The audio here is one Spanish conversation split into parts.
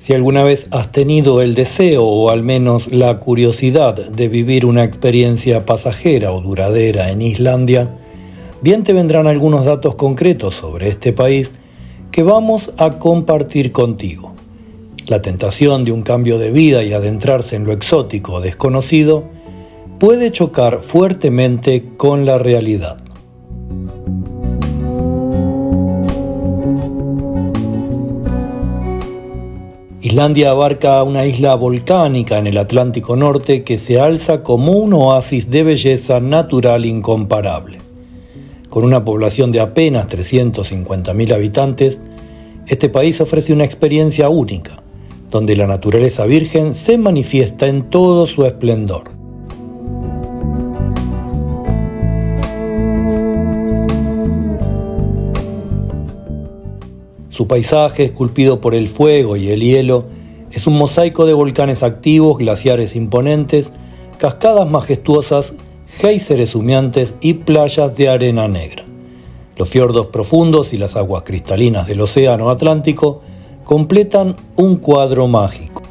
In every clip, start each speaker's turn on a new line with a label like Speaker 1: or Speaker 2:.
Speaker 1: Si alguna vez has tenido el deseo o al menos la curiosidad de vivir una experiencia pasajera o duradera en Islandia, bien te vendrán algunos datos concretos sobre este país que vamos a compartir contigo. La tentación de un cambio de vida y adentrarse en lo exótico o desconocido puede chocar fuertemente con la realidad. Islandia abarca una isla volcánica en el Atlántico Norte que se alza como un oasis de belleza natural incomparable. Con una población de apenas 350.000 habitantes, este país ofrece una experiencia única, donde la naturaleza virgen se manifiesta en todo su esplendor. Su paisaje, esculpido por el fuego y el hielo, es un mosaico de volcanes activos, glaciares imponentes, cascadas majestuosas, géiseres humeantes y playas de arena negra. Los fiordos profundos y las aguas cristalinas del océano Atlántico completan un cuadro mágico.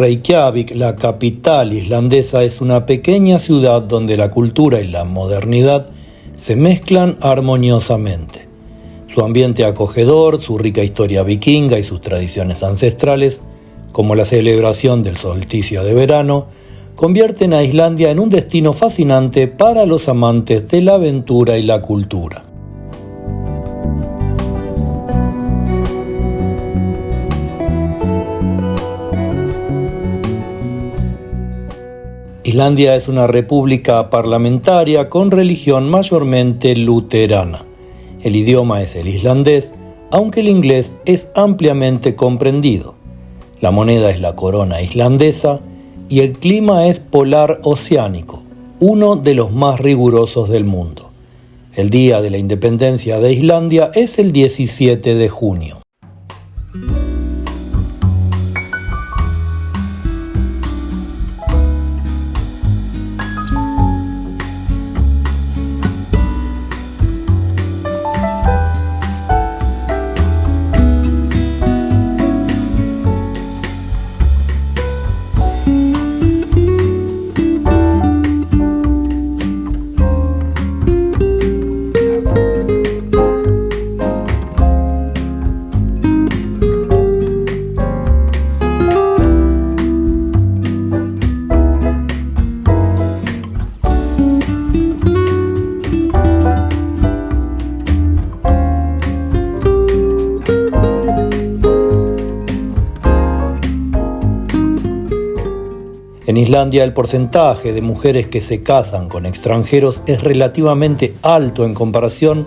Speaker 1: Reykjavik, la capital islandesa, es una pequeña ciudad donde la cultura y la modernidad se mezclan armoniosamente. Su ambiente acogedor, su rica historia vikinga y sus tradiciones ancestrales, como la celebración del solsticio de verano, convierten a Islandia en un destino fascinante para los amantes de la aventura y la cultura. Islandia es una república parlamentaria con religión mayormente luterana. El idioma es el islandés, aunque el inglés es ampliamente comprendido. La moneda es la corona islandesa y el clima es polar oceánico, uno de los más rigurosos del mundo. El día de la independencia de Islandia es el 17 de junio. En Islandia el porcentaje de mujeres que se casan con extranjeros es relativamente alto en comparación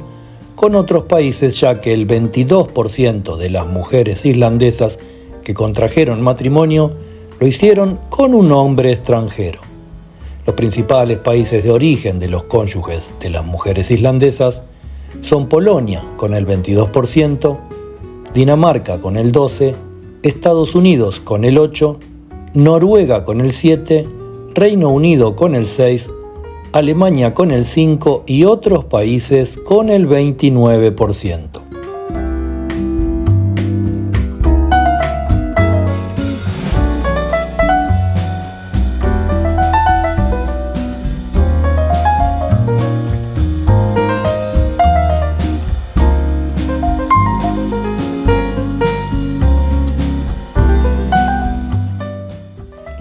Speaker 1: con otros países, ya que el 22% de las mujeres islandesas que contrajeron matrimonio lo hicieron con un hombre extranjero. Los principales países de origen de los cónyuges de las mujeres islandesas son Polonia con el 22%, Dinamarca con el 12%, Estados Unidos con el 8%, Noruega con el 7%, Reino Unido con el 6%, Alemania con el 5% y otros países con el 29%.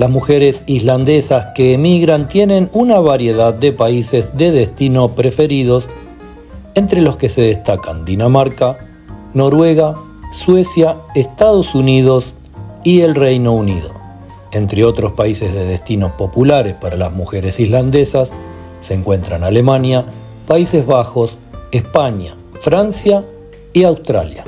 Speaker 1: Las mujeres islandesas que emigran tienen una variedad de países de destino preferidos, entre los que se destacan Dinamarca, Noruega, Suecia, Estados Unidos y el Reino Unido. Entre otros países de destinos populares para las mujeres islandesas se encuentran Alemania, Países Bajos, España, Francia y Australia.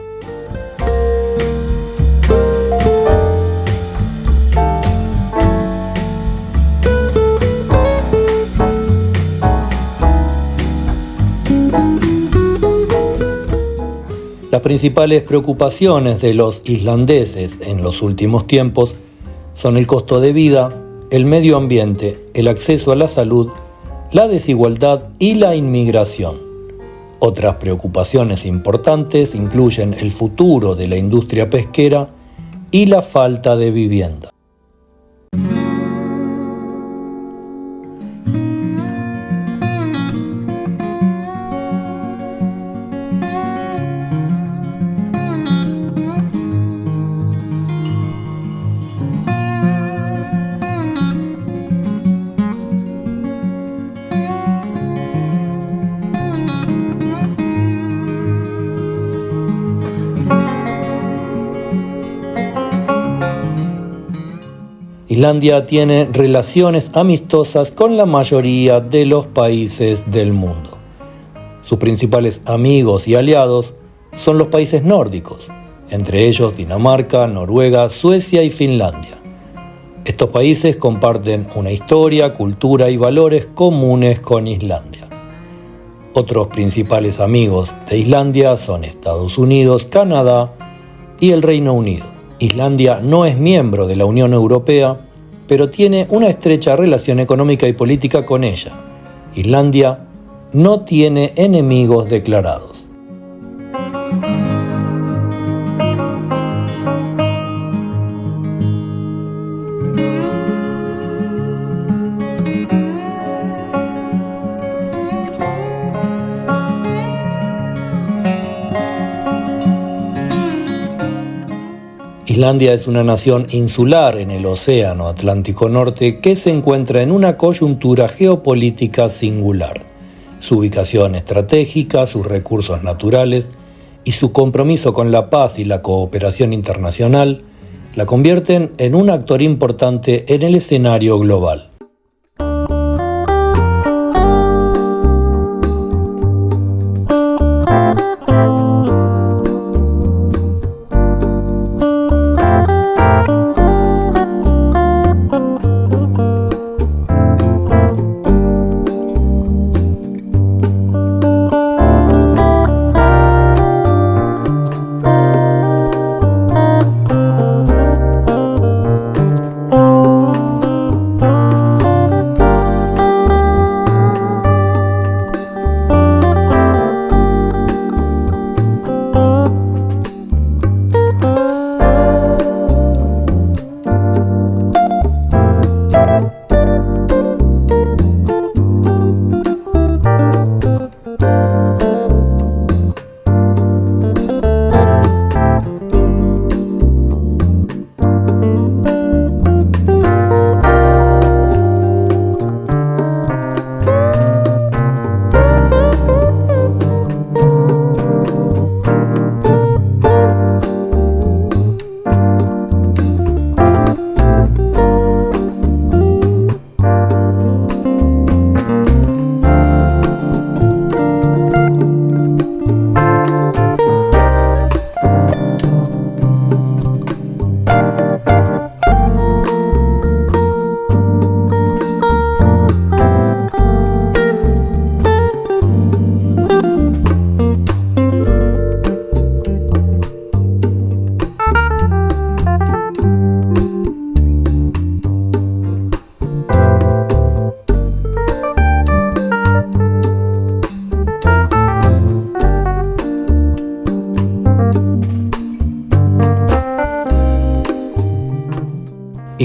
Speaker 1: Las principales preocupaciones de los islandeses en los últimos tiempos son el costo de vida, el medio ambiente, el acceso a la salud, la desigualdad y la inmigración. Otras preocupaciones importantes incluyen el futuro de la industria pesquera y la falta de vivienda. Islandia tiene relaciones amistosas con la mayoría de los países del mundo. Sus principales amigos y aliados son los países nórdicos, entre ellos Dinamarca, Noruega, Suecia y Finlandia. Estos países comparten una historia, cultura y valores comunes con Islandia. Otros principales amigos de Islandia son Estados Unidos, Canadá y el Reino Unido. Islandia no es miembro de la Unión Europea, pero tiene una estrecha relación económica y política con ella. Islandia no tiene enemigos declarados. Islandia es una nación insular en el Océano Atlántico Norte que se encuentra en una coyuntura geopolítica singular. Su ubicación estratégica, sus recursos naturales y su compromiso con la paz y la cooperación internacional la convierten en un actor importante en el escenario global.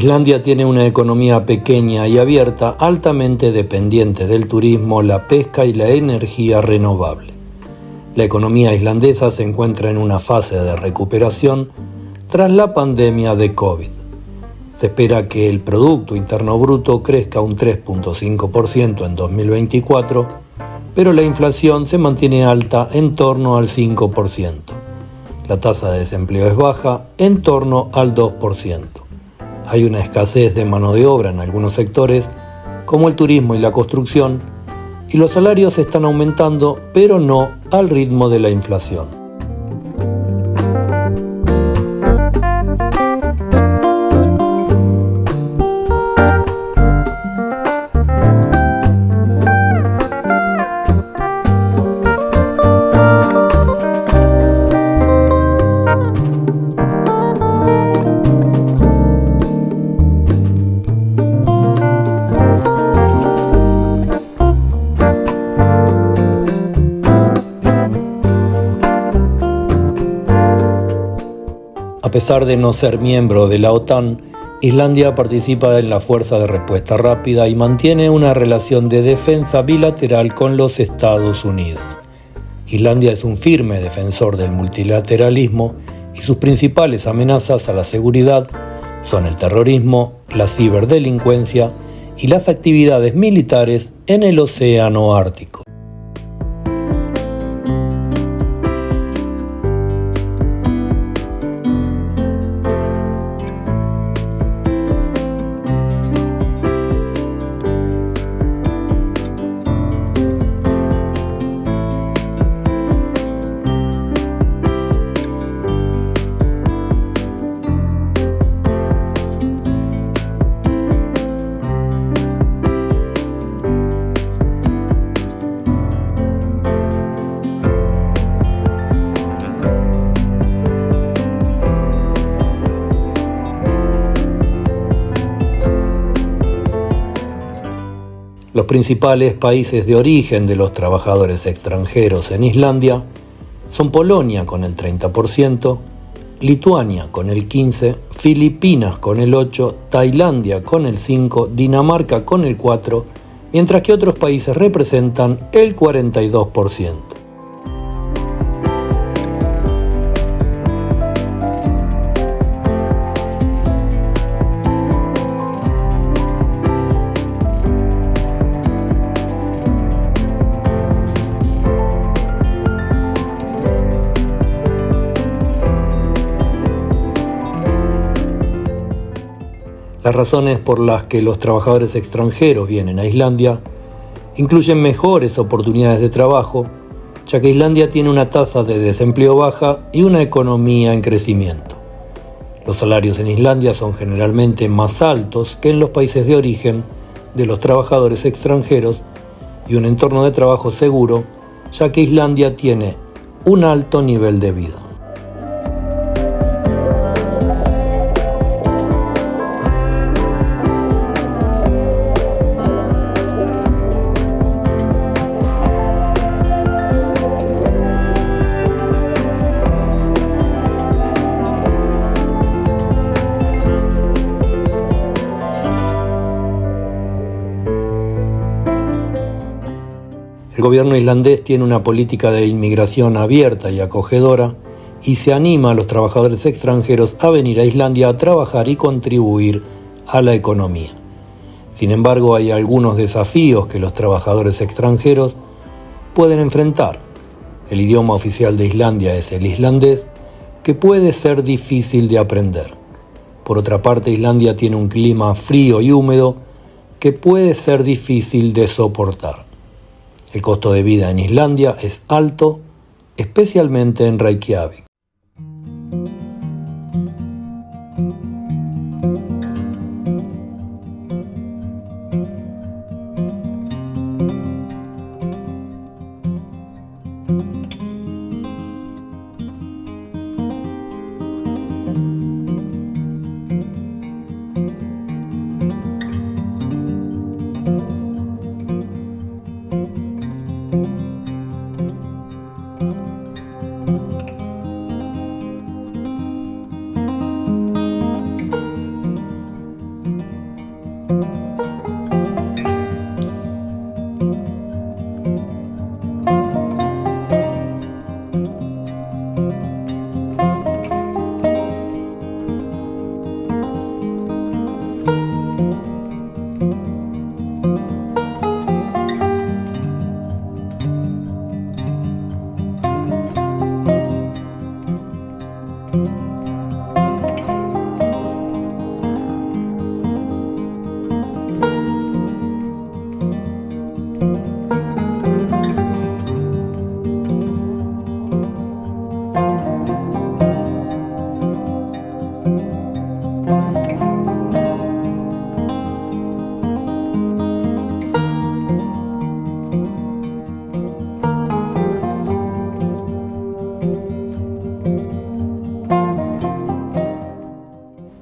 Speaker 1: Islandia tiene una economía pequeña y abierta, altamente dependiente del turismo, la pesca y la energía renovable. La economía islandesa se encuentra en una fase de recuperación tras la pandemia de COVID. Se espera que el Producto Interno Bruto crezca un 3.5% en 2024, pero la inflación se mantiene alta en torno al 5%. La tasa de desempleo es baja, en torno al 2%. Hay una escasez de mano de obra en algunos sectores, como el turismo y la construcción, y los salarios están aumentando, pero no al ritmo de la inflación. A pesar de no ser miembro de la OTAN, Islandia participa en la Fuerza de Respuesta Rápida y mantiene una relación de defensa bilateral con los Estados Unidos. Islandia es un firme defensor del multilateralismo y sus principales amenazas a la seguridad son el terrorismo, la ciberdelincuencia y las actividades militares en el Océano Ártico. Los principales países de origen de los trabajadores extranjeros en Islandia son Polonia con el 30%, Lituania con el 15%, Filipinas con el 8%, Tailandia con el 5%, Dinamarca con el 4%, mientras que otros países representan el 42%. Las razones por las que los trabajadores extranjeros vienen a Islandia incluyen mejores oportunidades de trabajo, ya que Islandia tiene una tasa de desempleo baja y una economía en crecimiento. Los salarios en Islandia son generalmente más altos que en los países de origen de los trabajadores extranjeros y un entorno de trabajo seguro, ya que Islandia tiene un alto nivel de vida. El gobierno islandés tiene una política de inmigración abierta y acogedora y se anima a los trabajadores extranjeros a venir a Islandia a trabajar y contribuir a la economía. Sin embargo, hay algunos desafíos que los trabajadores extranjeros pueden enfrentar. El idioma oficial de Islandia es el islandés, que puede ser difícil de aprender. Por otra parte, Islandia tiene un clima frío y húmedo que puede ser difícil de soportar. El costo de vida en Islandia es alto, especialmente en Reykjavik.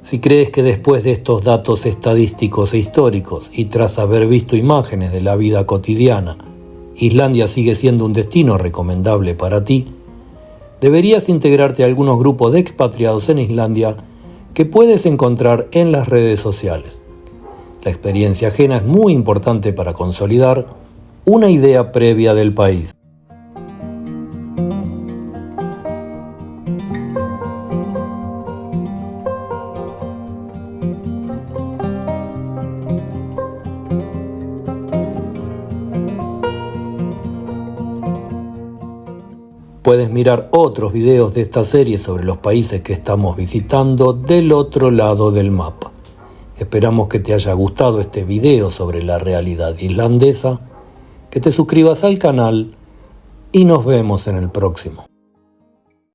Speaker 1: Si crees que después de estos datos estadísticos e históricos y tras haber visto imágenes de la vida cotidiana, Islandia sigue siendo un destino recomendable para ti, deberías integrarte a algunos grupos de expatriados en Islandia que puedes encontrar en las redes sociales. La experiencia ajena es muy importante para consolidar una idea previa del país. Puedes mirar otros videos de esta serie sobre los países que estamos visitando del otro lado del mapa. Esperamos que te haya gustado este video sobre la realidad islandesa, que te suscribas al canal y nos vemos en el próximo.